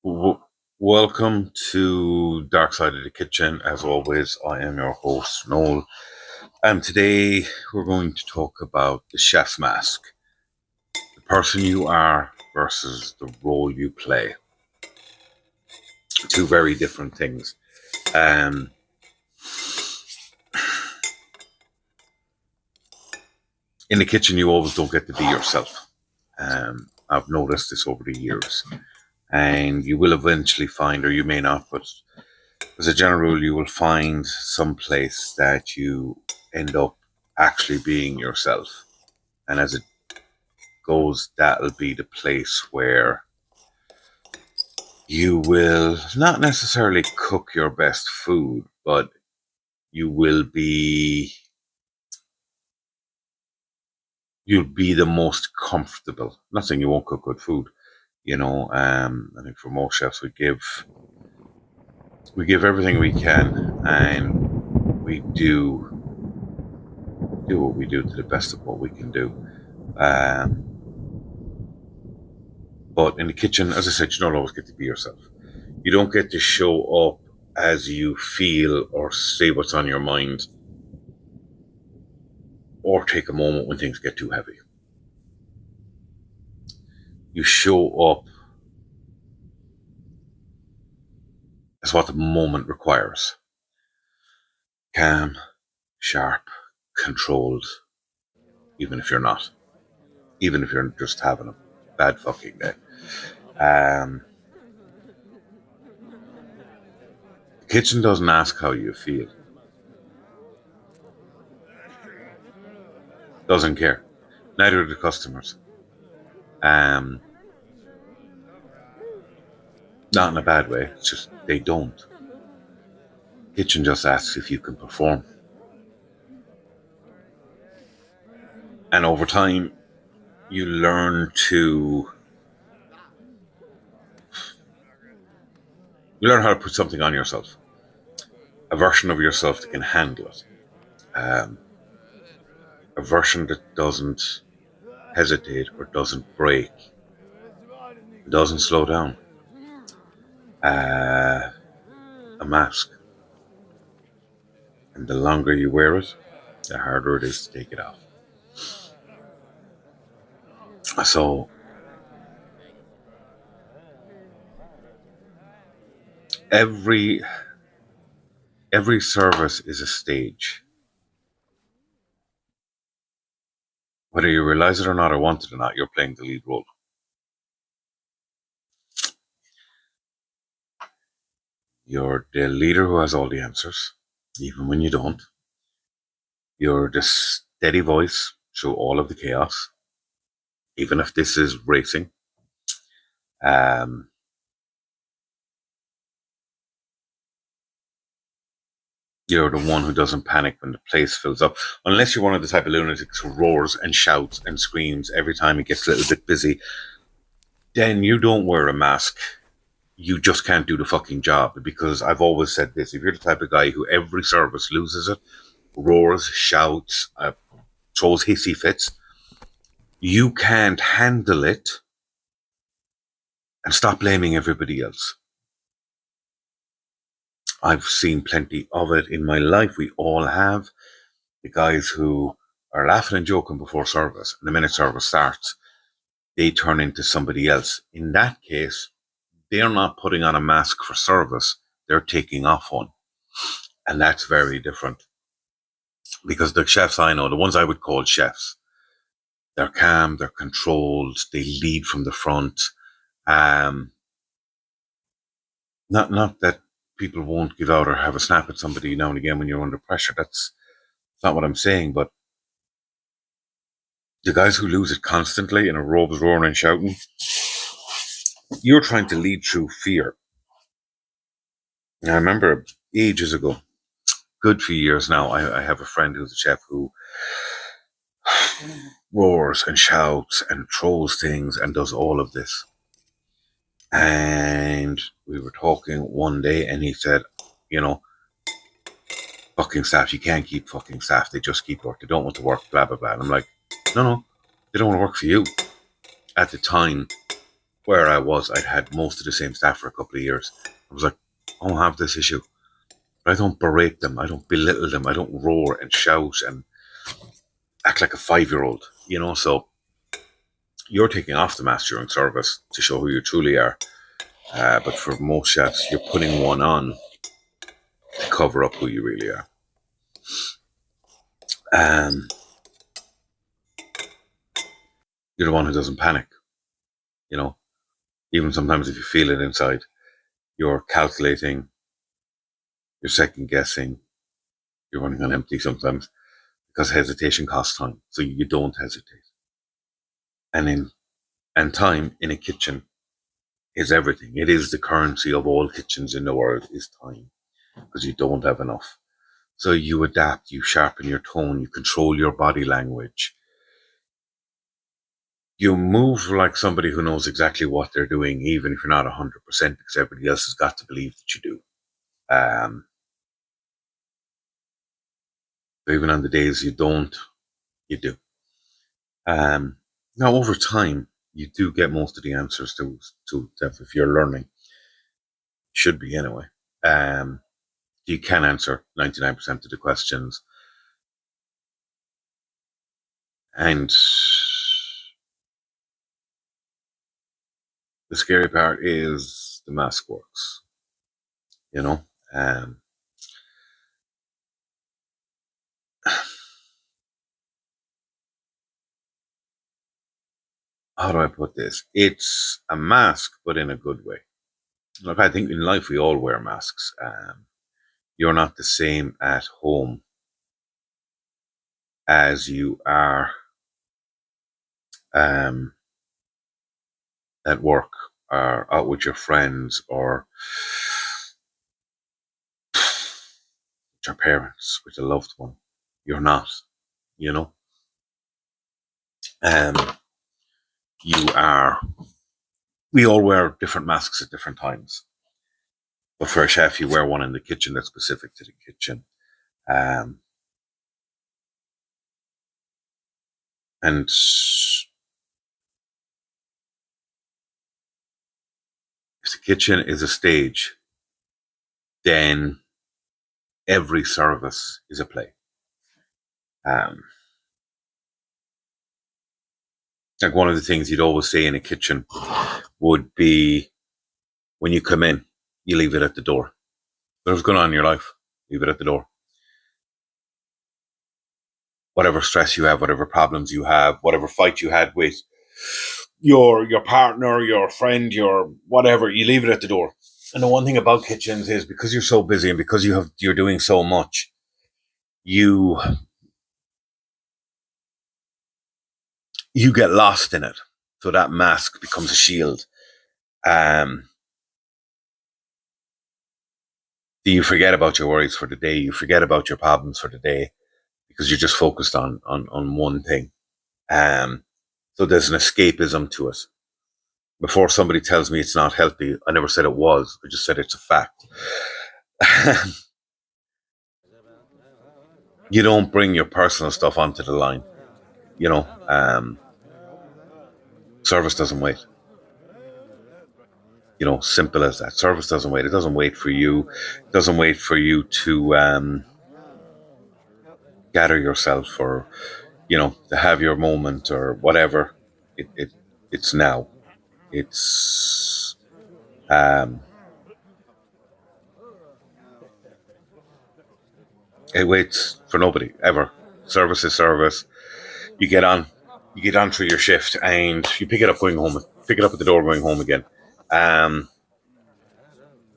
W- Welcome to Dark Side of the Kitchen. As always, I am your host, Noel. And today we're going to talk about the chef's mask, the person you are versus the role you play. Two very different things. Um, in the kitchen, you always don't get to be yourself. I've noticed this over the years. And you will eventually find, or you may not, but as a general rule, you will find some place that you end up actually being yourself. And as it goes, that'll be the place where you will not necessarily cook your best food, but you will be you'll be the most comfortable. Not saying you won't cook good food, I think for most chefs we give everything we can, and we do what we do to the best of what we can do. Um, but in the kitchen, as I said, you don't always get to be yourself. You don't get to show up as you feel or say what's on your mind or take a moment when things get too heavy. You show up as what the moment requires. Calm, sharp, controlled, even if you're not. Even if you're just having a bad fucking day. Um, the kitchen doesn't ask how you feel. Doesn't care. Neither do the customers. Um, Not in a bad way. It's just they don't. Kitchen just asks if you can perform. And over time, you learn to how to put something on yourself, a version of yourself that can handle it, um, a version that doesn't hesitate or doesn't break, doesn't slow down. A mask, and the longer you wear it, the harder it is to take it off. So every service is a stage. Whether you realize it or not, or want it or not, you're playing the lead role. You're the leader who has all the answers, even when you don't. You're the steady voice through all of the chaos, even if this is racing. Um, you're the one who doesn't panic when the place fills up, unless you're one of the type of lunatics who roars and shouts and screams every time it gets a little bit busy. Then you don't wear a mask. You just can't do the fucking job, because I've always said this: if you're the type of guy who every service loses it, roars, shouts, throws hissy fits, you can't handle it, and stop blaming everybody else. I've seen plenty of it in my life. We all have. The guys who are laughing and joking before service, and the minute service starts, they turn into somebody else. In that case, they're not putting on a mask for service, they're taking off one. And that's very different. Because the chefs I know, the ones I would call chefs, they're calm, they're controlled, they lead from the front. Um, not that people won't give out or have a snap at somebody now and again when you're under pressure. That's not what I'm saying. But the guys who lose it constantly in a robes roaring and shouting, you're trying to lead through fear. And I remember ages ago, good few years now, I have a friend who's a chef who roars and shouts and throws things and does all of this. And we were talking one day, and he said, fucking staff, you can't keep fucking staff. They just keep work. They don't want to work, blah, blah, blah. And I'm like, no, they don't want to work for you. At the time, where I was, I'd had most of the same staff for a couple of years. I was like, I don't have this issue. But I don't berate them. I don't belittle them. I don't roar and shout and act like a 5-year-old, you know? So you're taking off the mask during service to show who you truly are. But for most chefs, you're putting one on to cover up who you really are. You're the one who doesn't panic, you know? Even sometimes if you feel it inside, you're calculating, you're second guessing, you're running on empty sometimes because hesitation costs time. So you don't hesitate. And time in a kitchen is everything. It is the currency of all kitchens in the world is time because you don't have enough. So you adapt, you sharpen your tone, you control your body language. You move like somebody who knows exactly what they're doing, even if you're not 100%, because everybody else has got to believe that you do. Even on the days you don't, you do. Now, over time, you do get most of the answers to if you're learning. Should be anyway. You can answer 99% of the questions. And the scary part is the mask works, you know? How do I put this? It's a mask, but in a good way. Look, I think in life we all wear masks. You're not the same at home as you are at work or out with your friends or with your parents, with a loved one. You're not, you know? You are, we all wear different masks at different times. But for a chef, you wear one in the kitchen that's specific to the kitchen. And if the kitchen is a stage, then every service is a play. Like one of the things you'd always say in a kitchen would be when you come in, you leave it at the door. Whatever's going on in your life, leave it at the door. Whatever stress you have, whatever problems you have, whatever fight you had with your partner, your friend, your whatever, you leave it at the door. And the one thing about kitchens is because you're so busy and because you're doing so much, you get lost in it. So that mask becomes a shield. You forget about your worries for the day. You forget about your problems for the day because you're just focused on one thing. So there's an escapism to it. Before somebody tells me it's not healthy, I never said it was. I just said it's a fact. You don't bring your personal stuff onto the line. You know, service doesn't wait. You know, simple as that. Service doesn't wait. It doesn't wait for you. It doesn't wait for you to gather yourself or, you know, to have your moment or whatever. It's now. It's it waits for nobody ever. Service is service. You get on through your shift and you pick it up going home. Pick it up at the door going home again.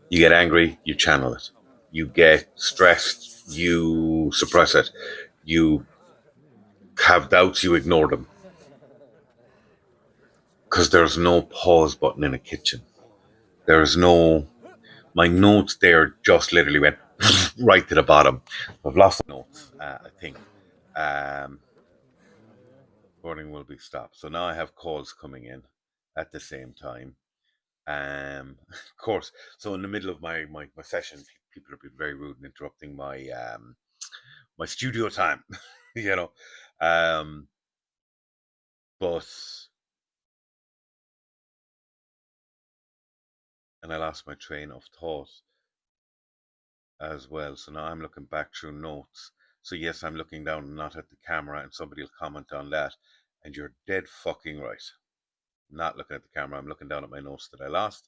You get angry, you channel it. You get stressed, you suppress it. You have doubts, you ignore them. Because there's no pause button in a kitchen. There's no. My notes there just literally went right to the bottom. I've lost the notes, I think. Recording will be stopped. So now I have calls coming in at the same time. Of course, so in the middle of my session, people are being very rude and interrupting my studio time, you know. But and I lost my train of thought as well. So now I'm looking back through notes. So yes, I'm looking down not at the camera, and somebody will comment on that. And you're dead fucking right. Not looking at the camera, I'm looking down at my notes that I lost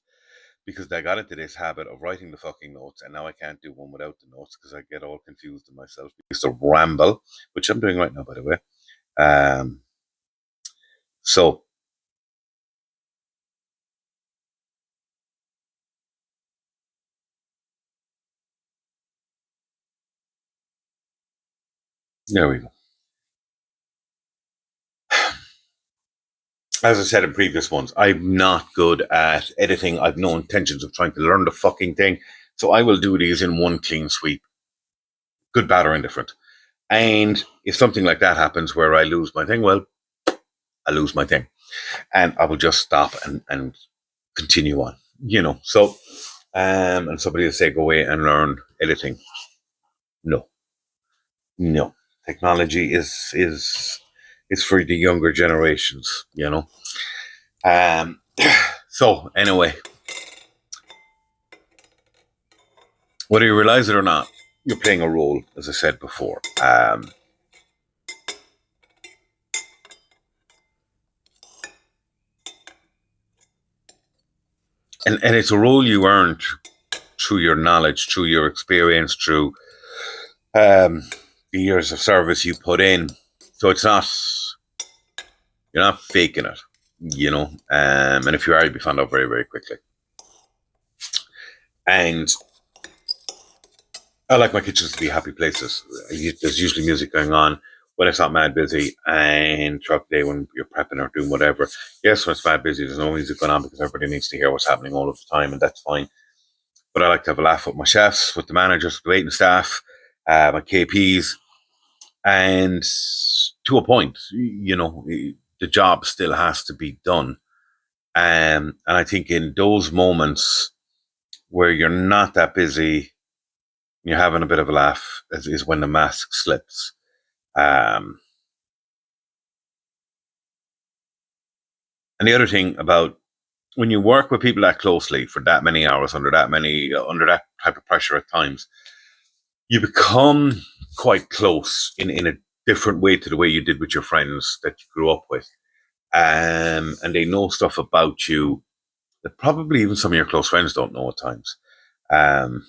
because I got into this habit of writing the fucking notes, and now I can't do one without the notes because I get all confused in myself. I used to ramble, which I'm doing right now, by the way. Um, so there we go. As I said in previous ones, I'm not good at editing. I've no intentions of trying to learn the fucking thing. So I will do these in one clean sweep, good, bad, or indifferent. And if something like that happens where I lose my thing, well, I lose my thing. And I will just stop and continue on, So, and somebody will say, go away and learn editing. No, no. Technology is for the younger generations. Um, so anyway, whether you realize it or not, you're playing a role, as I said before. And it's a role you earned through your knowledge, through your experience, through the years of service you put in. So you're not faking it. And if you are, you'll be found out very, very quickly. And I like my kitchens to be happy places. There's usually music going on when it's not mad busy, and throughout the day when you're prepping or doing whatever. Yes, when it's mad busy, there's no music going on because everybody needs to hear what's happening all of the time, and that's fine. But I like to have a laugh with my chefs, with the managers, with the waiting staff, my KPs, and to a point, the job still has to be done. And I think in those moments where you're not that busy, you're having a bit of a laugh, is when the mask slips. And the other thing about when you work with people that closely for that many hours under that type of pressure at times, you become quite close in a different way to the way you did with your friends that you grew up with. And they know stuff about you that probably even some of your close friends don't know at times. Um,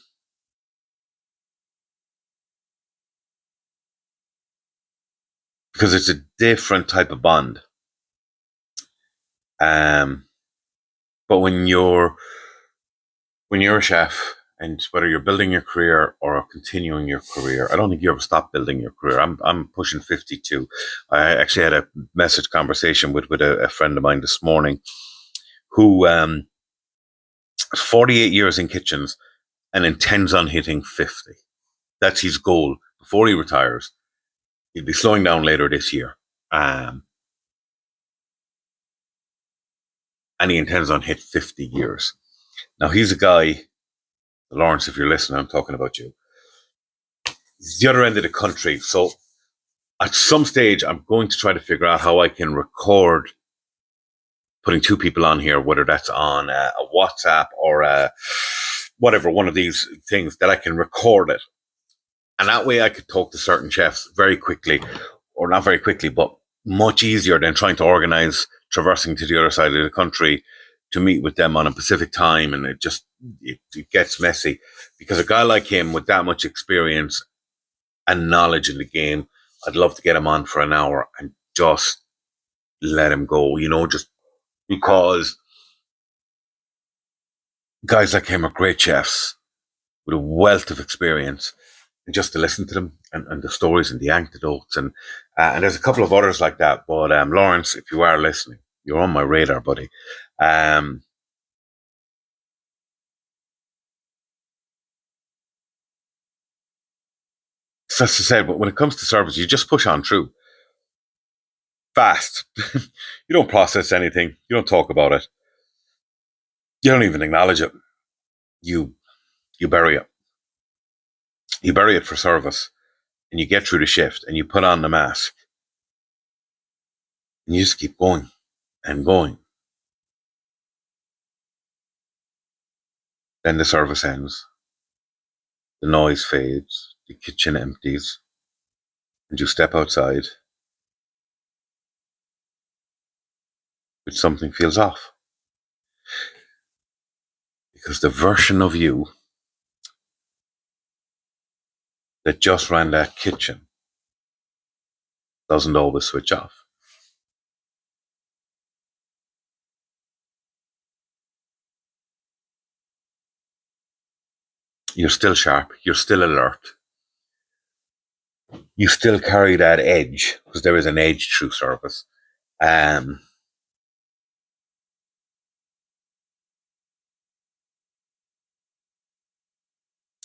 because it's a different type of bond. Um, but when you're a chef, and whether you're building your career or continuing your career, I don't think you ever stop building your career. I'm pushing 52. I actually had a message conversation with a friend of mine this morning who 48 years in kitchens and intends on hitting 50. That's his goal before he retires. He'll be slowing down later this year. And he intends on hit 50 years. Now he's a guy, Lawrence, if you're listening, I'm talking about you. He's the other end of the country. So at some stage, I'm going to try to figure out how I can record putting two people on here, whether that's on a WhatsApp or whatever, one of these things that I can record it. And that way I could talk to certain chefs very quickly, or not very quickly, but much easier than trying to organize traversing to the other side of the country to meet with them on a Pacific time. And it gets messy because a guy like him with that much experience and knowledge in the game, I'd love to get him on for an hour and just let him go, just because guys like him are great chefs with a wealth of experience. And just to listen to them and the stories and the anecdotes. And there's a couple of others like that. But Lawrence, if you are listening, you're on my radar, buddy. So as I said, but when it comes to service, you just push on through fast. You don't process anything. You don't talk about it. You don't even acknowledge it. You you bury it. You bury it for service, and you get through the shift, and you put on the mask, and you just keep going and going. Then the service ends, the noise fades, the kitchen empties, and you step outside, but something feels off. Because the version of you that just ran that kitchen doesn't always switch off. You're still sharp, you're still alert. You still carry that edge, because there is an edge through service. And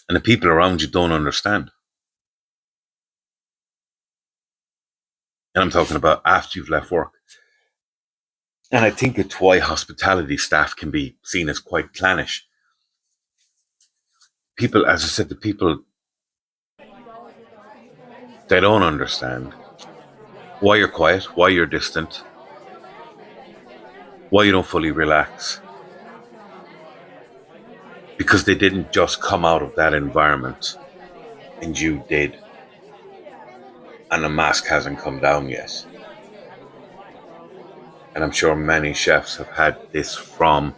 the people around you don't understand. And I'm talking about after you've left work. And I think it's why hospitality staff can be seen as quite clannish. People, as I said, the people, they don't understand why you're quiet, why you're distant, why you don't fully relax. Because they didn't just come out of that environment, and you did. And the mask hasn't come down yet. And I'm sure many chefs have had this from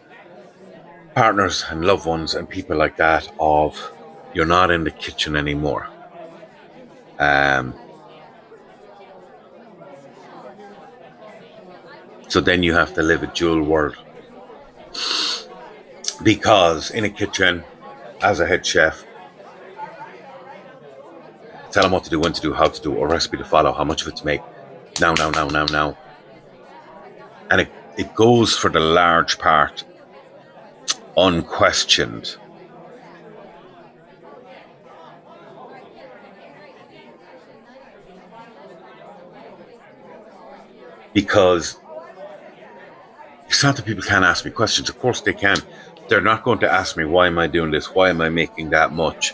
partners and loved ones and people like that of, you're not in the kitchen anymore. So then you have to live a dual world. Because in a kitchen, as a head chef, tell them what to do, when to do, how to do, a recipe to follow, how much of it to make, now. And it goes for the large part unquestioned. Because it's not that people can't ask me questions. Of course they can. They're not going to ask me, why am I doing this? Why am I making that much?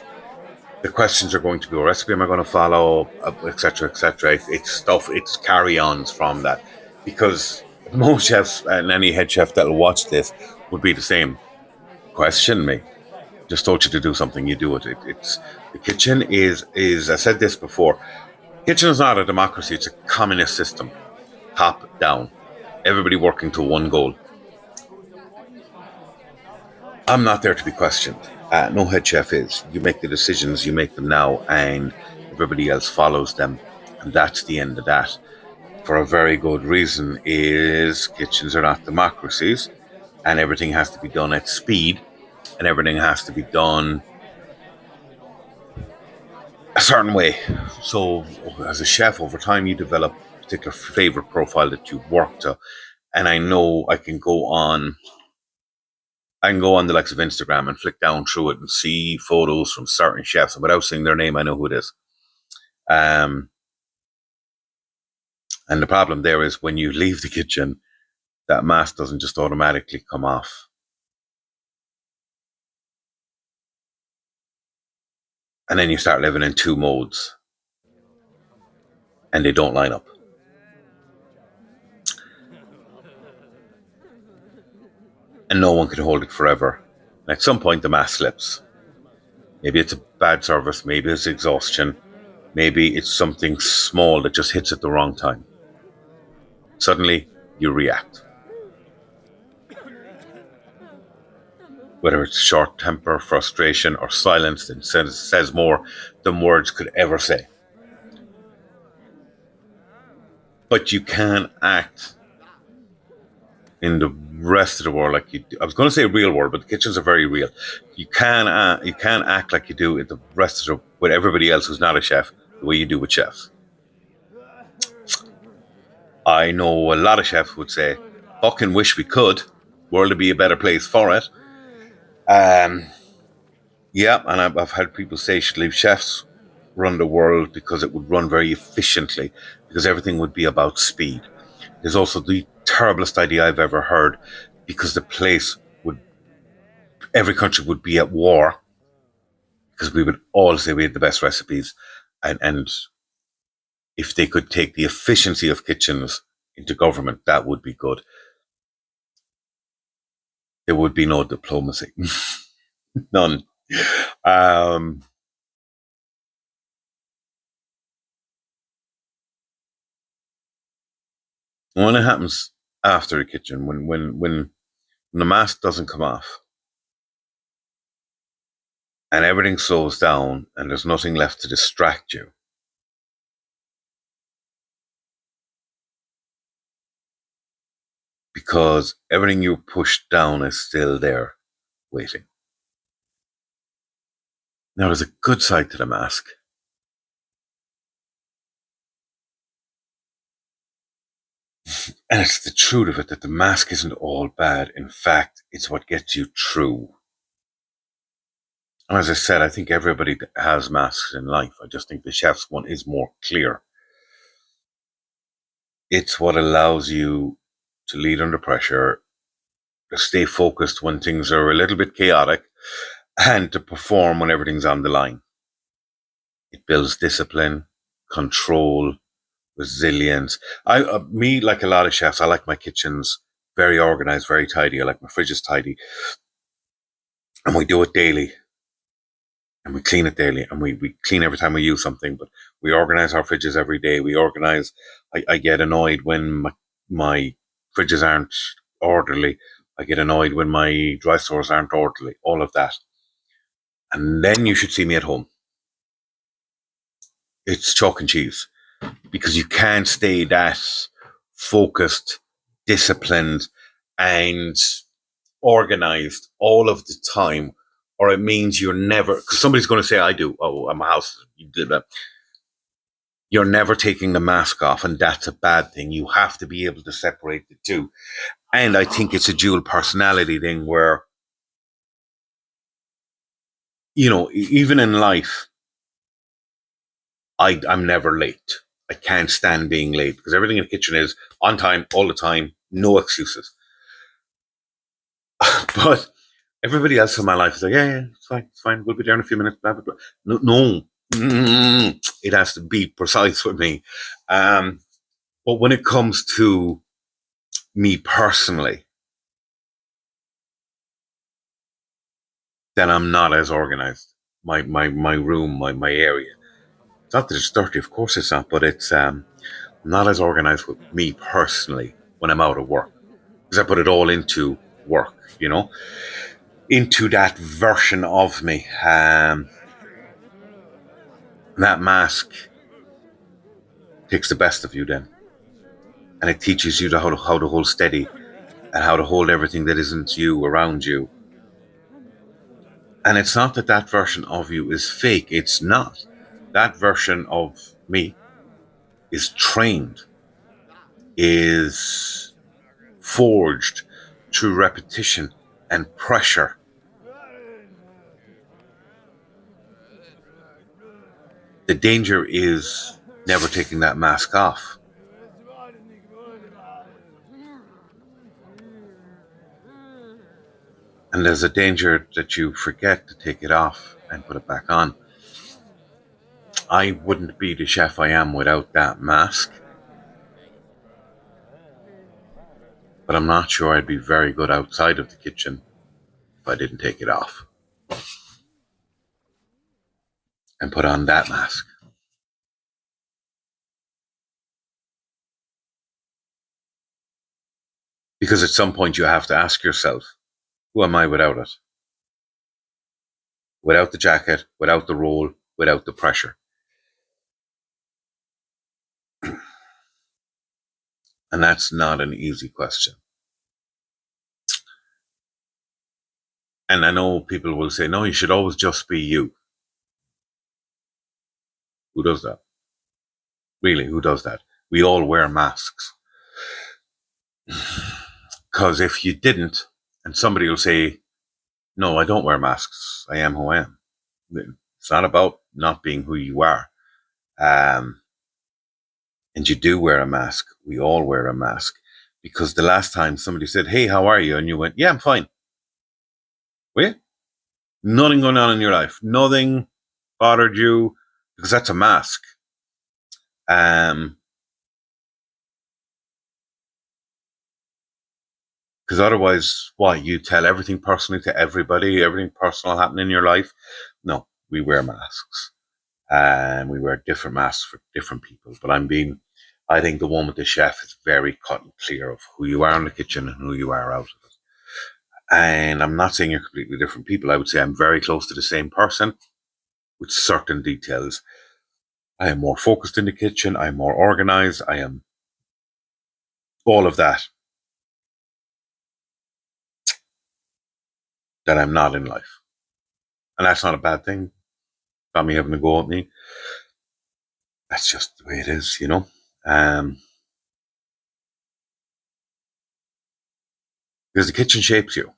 The questions are going to be, what recipe am I going to follow, etc., etc. It's stuff, it's carry-ons from that. Because most chefs and any head chef that'll watch this would be the same. Question me. Just told you to do something, you do it. It's the kitchen is I said this before. Kitchen is not a democracy. It's a communist system, top down. Everybody working to one goal. I'm not there to be questioned. No head chef is. You make the decisions, you make them now, and everybody else follows them. And that's the end of that. For a very good reason is kitchens are not democracies, and everything has to be done at speed, and everything has to be done a certain way. So as a chef, over time, you develop a particular favorite profile that you work to. And I know I can go on the likes of Instagram and flick down through it and see photos from certain chefs, and without saying their name, I know who it is. And the problem there is when you leave the kitchen, that mask doesn't just automatically come off. And then you start living in two modes, and they don't line up. And no one can hold it forever. At some point, the mask slips. Maybe it's a bad service, maybe it's exhaustion, maybe it's something small that just hits at the wrong time. Suddenly, you react. Whether it's short temper, frustration, or silence that says more than words could ever say. But you can act in the rest of the world like you do. I was going to say real world, but the kitchens are very real. You can act like you do in the rest of with everybody else who's not a chef, the way you do with chefs. I know a lot of chefs would say, fucking wish we could. World would be a better place for it. Yeah, and I've had people say should leave chefs run the world because it would run very efficiently, because everything would be about speed. There's also the terriblest idea I've ever heard, because every country would be at war, because we would all say we had the best recipes, and if they could take the efficiency of kitchens into government, that would be good. There would be no diplomacy. None. Um, when it happens after the kitchen, when the mask doesn't come off and everything slows down and there's nothing left to distract you, because everything you pushed down is still there waiting. Now, there's a good side to the mask. And it's the truth of it that the mask isn't all bad. In fact, it's what gets you through. And as I said, I think everybody has masks in life. I just think the chef's one is more clear. It's what allows you to lead under pressure, to stay focused when things are a little bit chaotic, and to perform when everything's on the line. It builds discipline, control, resilience. Me, like a lot of chefs, I like my kitchens very organized, very tidy. I like my fridges tidy, and we do it daily, and we clean it daily, and we clean every time we use something. But we organize our fridges every day. We organize. I get annoyed when my fridges aren't orderly. I get annoyed when my dry stores aren't orderly. All of that, and then you should see me at home. It's chalk and cheese, because you can't stay that focused, disciplined, and organized all of the time, or it means you're never, because somebody's going to say, I do, oh, I'm a house, you did that. You're never taking the mask off, and that's a bad thing. You have to be able to separate the two. And I think it's a dual personality thing where, even in life, I'm never late. I can't stand being late because everything in the kitchen is on time, all the time, no excuses. But everybody else in my life is like, yeah, it's fine. We'll be there in a few minutes. Blah, blah, blah. No. It has to be precise with me. But when it comes to me personally, then I'm not as organized. My room, my area. It's not that it's dirty, of course it's not, but it's not as organized with me personally when I'm out of work. Because I put it all into work, into that version of me. That mask takes the best of you then. And it teaches you how to hold steady and how to hold everything that isn't you around you. And it's not that that version of you is fake. It's not. That version of me is trained, is forged through repetition and pressure. The danger is never taking that mask off. And there's a danger that you forget to take it off and put it back on. I wouldn't be the chef I am without that mask. But I'm not sure I'd be very good outside of the kitchen if I didn't take it off and put on that mask. Because at some point you have to ask yourself, who am I without it? Without the jacket, without the role, without the pressure. And that's not an easy question. And I know people will say, no, you should always just be you. Who does that? Really, who does that? We all wear masks. Because if you didn't, and somebody will say, no, I don't wear masks. I am who I am. It's not about not being who you are. And you do wear a mask. We all wear a mask. Because the last time somebody said, hey, how are you? And you went, yeah, I'm fine. Wait, nothing going on in your life. Nothing bothered you, because that's a mask. Because otherwise, what, you tell everything personally to everybody, everything personal happening in your life? No, we wear masks. And we wear different masks for different people. But I think the one with the chef is very cut and clear of who you are in the kitchen and who you are out of it. And I'm not saying you're completely different people. I would say I'm very close to the same person with certain details. I am more focused in the kitchen. I'm more organized. I am all of that I'm not in life. And that's not a bad thing. Not me having to go at me. That's just the way it is, you know. Because the kitchen shapes you.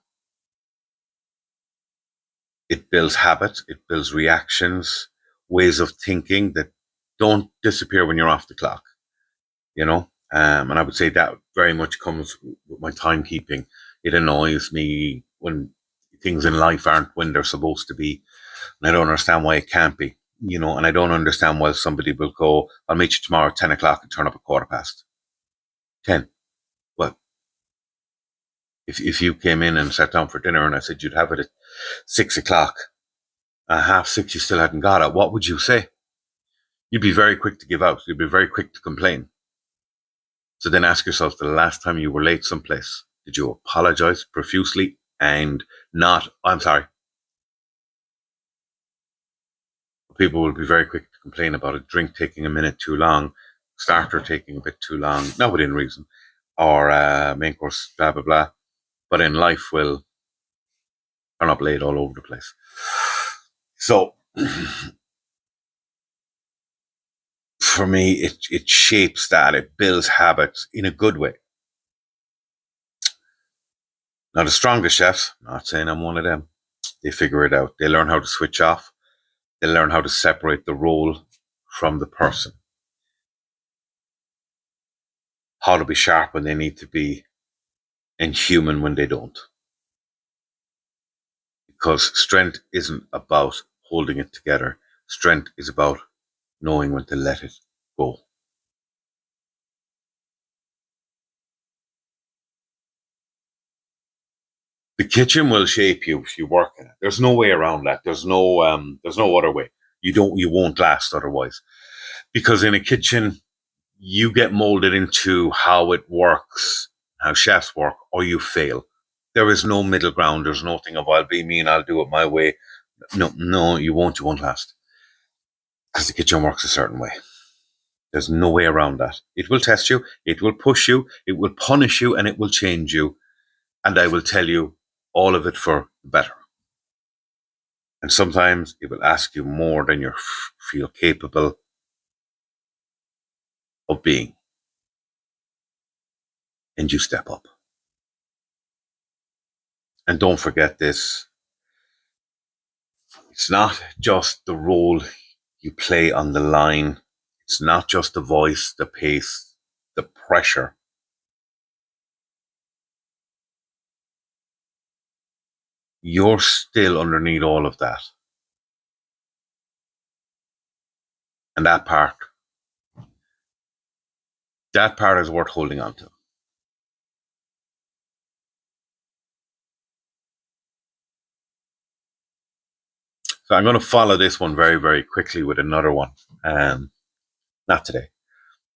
It builds habits, it builds reactions, ways of thinking that don't disappear when you're off the clock, you know? And I would say that very much comes with my timekeeping. It annoys me when things in life aren't when they're supposed to be. And I don't understand why it can't be, you know, and I don't understand why somebody will go, I'll meet you tomorrow at 10 o'clock and turn up at 10:15. Well, if you came in and sat down for dinner and I said you'd have it at 6 o'clock, 6:30 you still hadn't got it, what would you say? You'd be very quick to give out. You'd be very quick to complain. So then ask yourself, the last time you were late someplace, did you apologize profusely and not, I'm sorry? People will be very quick to complain about a drink taking a minute too long, starter taking a bit too long, not within reason, or main course, blah, blah, blah. But in life, will turn up late all over the place. So for me, it shapes that. It builds habits in a good way. Now, the strongest chefs, not saying I'm one of them, they figure it out. They learn how to switch off. They learn how to separate the role from the person. How to be sharp when they need to be, and human when they don't. Because strength isn't about holding it together. Strength is about knowing when to let it go. The kitchen will shape you if you work in it. There's no way around that. There's no other way. You won't last otherwise. Because in a kitchen, you get molded into how it works, how chefs work, or you fail. There is no middle ground. There's nothing of I'll be me and I'll do it my way. No, you won't last. Because the kitchen works a certain way. There's no way around that. It will test you, it will push you, it will punish you, and it will change you. And I will tell you all of it for better. And sometimes it will ask you more than you feel capable of being. And you step up. And don't forget this. It's not just the role you play on the line. It's not just the voice, the pace, the pressure. You're still underneath all of that. And that part is worth holding on to. So I'm going to follow this one very, very quickly with another one. Not today,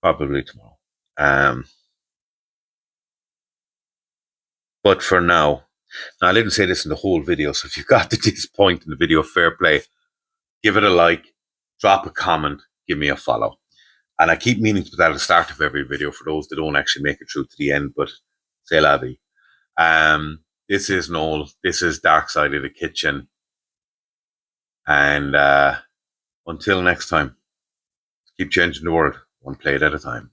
probably tomorrow. But for now, I didn't say this in the whole video, so if you got to this point in the video, fair play. Give it a like, drop a comment, give me a follow. And I keep meaning to put that at the start of every video for those that don't actually make it through to the end, but c'est la vie. This is Noel. This is Dark Side of the Kitchen. And until next time, keep changing the world, one plate at a time.